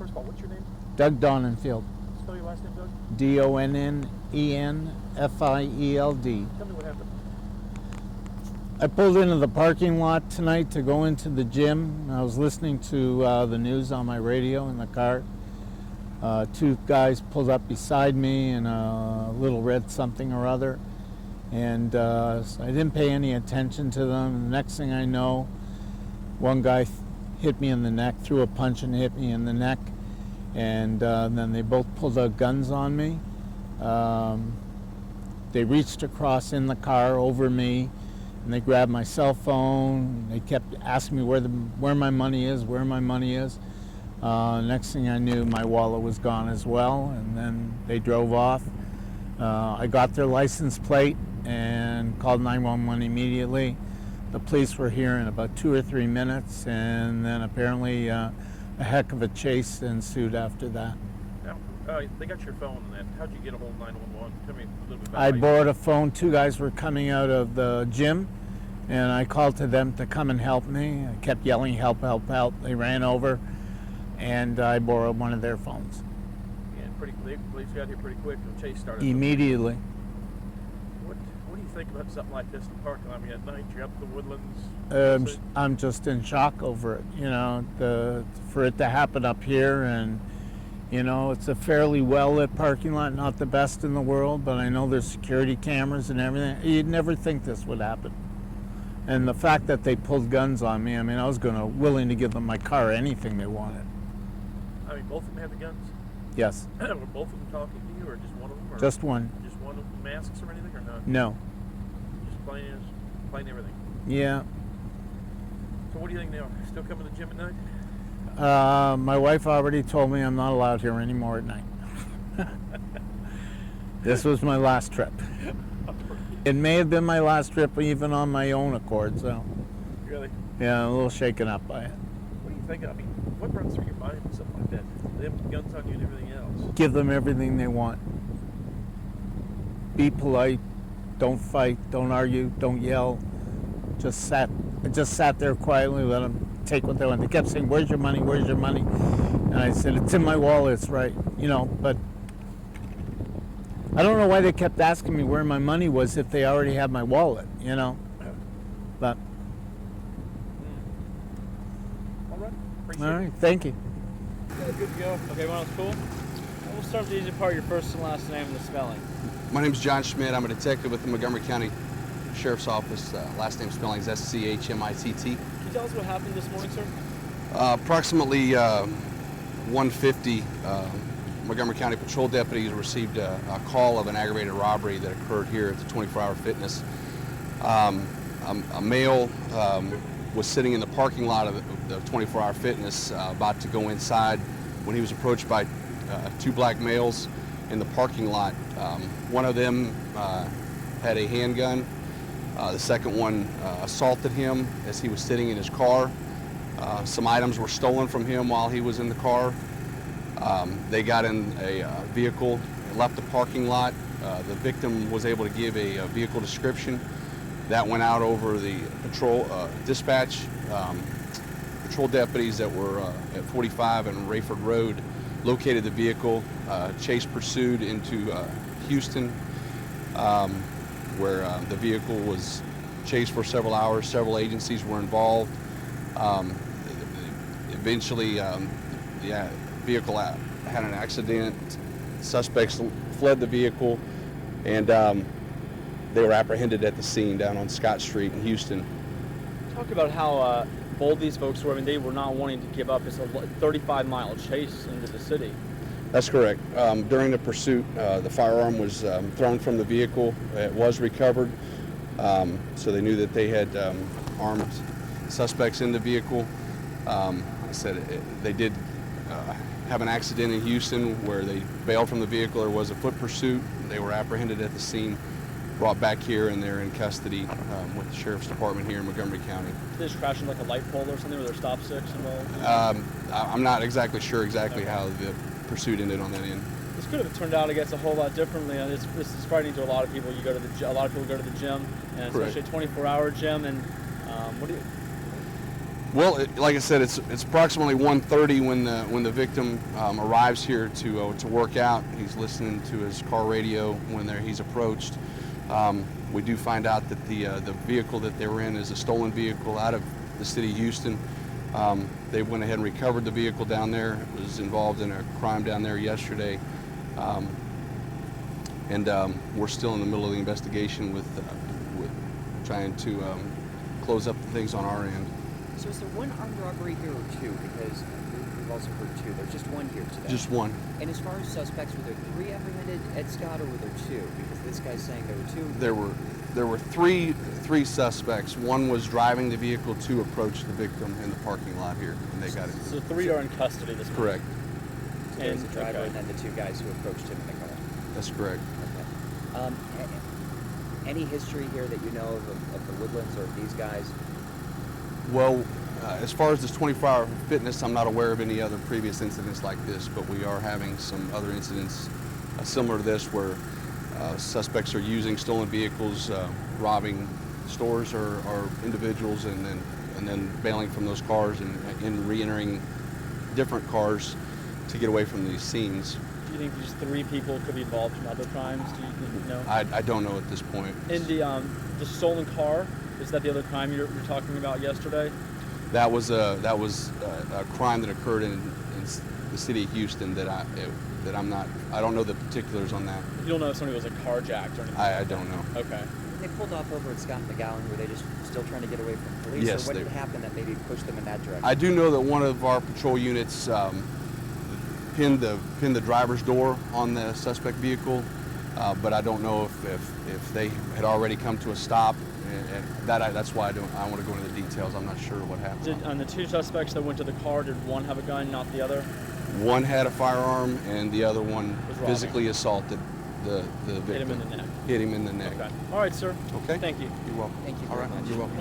First of all, what's your name? Doug Donnenfield. Spell your last name, Doug. Donnenfield. Tell me what happened. I pulled into the parking lot tonight to go into the gym. I was listening to the news on my radio in the car. Two guys pulled up beside me in a little red something or other. And so I didn't pay any attention to them. And the next thing I know, one guy hit me in the neck, threw a punch and hit me in the neck. And then they both pulled out guns on me. They reached across in the car over me, and they grabbed my cell phone. They kept asking me where my money is, where my money is. Next thing I knew, my wallet was gone as well, and then they drove off. I got their license plate and called 911 immediately. The police were here in about 2 or 3 minutes, and then apparently a heck of a chase ensued after that. Now, they got your phone and that. How'd you get a hold of 911? Tell me a little bit about I borrowed a phone. Two guys were coming out of the gym, and I called to them to come and help me. I kept yelling, help, help, help. They ran over, and I borrowed one of their phones. And the police got here pretty quick. The chase started. Immediately. What do you think about something like this in the parking lot? I mean, at night, you're up in the Woodlands. I'm just in shock over it, you know, for it to happen up here. And, you know, it's a fairly well-lit parking lot, not the best in the world, but I know there's security cameras and everything. You'd never think this would happen. And the fact that they pulled guns on me, I mean, I was willing to give them my car, anything they wanted. I mean, both of them had the guns? Yes. Were both of them talking to you, or just one of them? Or just one. Just one of them, masks or anything, or not? No. Just plain everything? Yeah. So what do you think now? Still coming to the gym at night? My wife already told me I'm not allowed here anymore at night. This was my last trip. It may have been my last trip even on my own accord, so. Really? Yeah, I'm a little shaken up by it. What do you think? I mean, what runs through your mind with something like that? They have guns on you and everything else. Give them everything they want. Be polite. Don't fight. Don't argue. Don't yell. I just sat there quietly, let them take what they want. They kept saying, "Where's your money? Where's your money?" And I said, "It's in my wallet." It's right, you know. But I don't know why they kept asking me where my money was if they already had my wallet, you know. But all right. Appreciate all right, thank you. Good to go. Okay, well, it's cool. We'll start with the easy part, your first and last name and the spelling. My name is John Schmidt. I'm a detective with the Montgomery County Sheriff's Office. Last name spelling is S-C-H-M-I-T-T. Can you tell us what happened this morning, sir? Approximately 1:50, Montgomery County patrol deputies received a call of an aggravated robbery that occurred here at the 24-Hour Fitness. A male was sitting in the parking lot of the 24-Hour Fitness about to go inside when he was approached by two black males in the parking lot. One of them had a handgun. The second one assaulted him as he was sitting in his car. Some items were stolen from him while he was in the car. They got in a vehicle and left the parking lot. The victim was able to give a vehicle description. That went out over the patrol dispatch. Patrol deputies that were at 45 and Rayford Road located the vehicle. Chase pursued into Houston, where the vehicle was chased for several hours. Several agencies were involved. Eventually, the vehicle had an accident. Suspects fled the vehicle, and they were apprehended at the scene down on Scott Street in Houston. Talk about how bold these folks were. I mean, they were not wanting to give up. It's a 35-mile chase into the city. That's correct. During the pursuit, the firearm was thrown from the vehicle. It was recovered, so they knew that they had armed suspects in the vehicle. Like I said, they did have an accident in Houston where they bailed from the vehicle. There was a foot pursuit. They were apprehended at the scene, brought back here, and they're in custody with the Sheriff's Department here in Montgomery County. Did they just crash into like a light pole or something? Were there stop sticks involved? I'm not exactly sure how the pursuit ended on that end. This could have turned out, I guess, a whole lot differently. And this is frightening to a lot of people. A lot of people go to the gym, and especially a 24-hour gym. And Well, like I said, it's approximately 1:30 when the victim arrives here to work out. He's listening to his car radio when he's approached. We do find out that the vehicle that they were in is a stolen vehicle out of the city of Houston. They went ahead and recovered the vehicle down there. It was involved in a crime down there yesterday, and we're still in the middle of the investigation with trying to close up the things on our end. So is there one armed robbery here or two? Because we've also heard two. There's just one here today. Just one. And as far as suspects, were there 3 apprehended at Scott, or were there 2? Because this guy's saying there were 2. There were three suspects. One was driving the vehicle to approach the victim in the parking lot here, and they got it. So 3 are in custody this morning. Correct. So there's a And- driver okay. and then the 2 guys who approached him in the car. That's correct. Okay. Any history here that you know of the Woodlands or of these guys? Well, as far as this 24-hour fitness, I'm not aware of any other previous incidents like this, but we are having some other incidents similar to this where suspects are using stolen vehicles, robbing stores or individuals, and then bailing from those cars and re-entering different cars to get away from these scenes. Do you think these 3 people could be involved in other crimes? Do you know? I don't know at this point. And the stolen car, is that the other crime you're talking about yesterday? That was a crime that occurred in the city of Houston that I don't know the particulars on that. You don't know if somebody was carjacked or anything? I don't know. Okay. When they pulled off over at Scott and McGowan, were they just still trying to get away from police? Yes, or what they had happened that maybe pushed them in that direction? I do know that one of our patrol units pinned the driver's door on the suspect vehicle, but I don't know if they had already come to a stop. And that's why I want to go into the details. I'm not sure what happened. On the 2 suspects that went to the car, did one have a gun, not the other? One had a firearm, and the other one Was robbing. physically assaulted the victim. Hit him in the neck. Hit him in the neck. Okay. All right, sir. Okay. Thank you. You're welcome. Thank you All very right. much. You're welcome.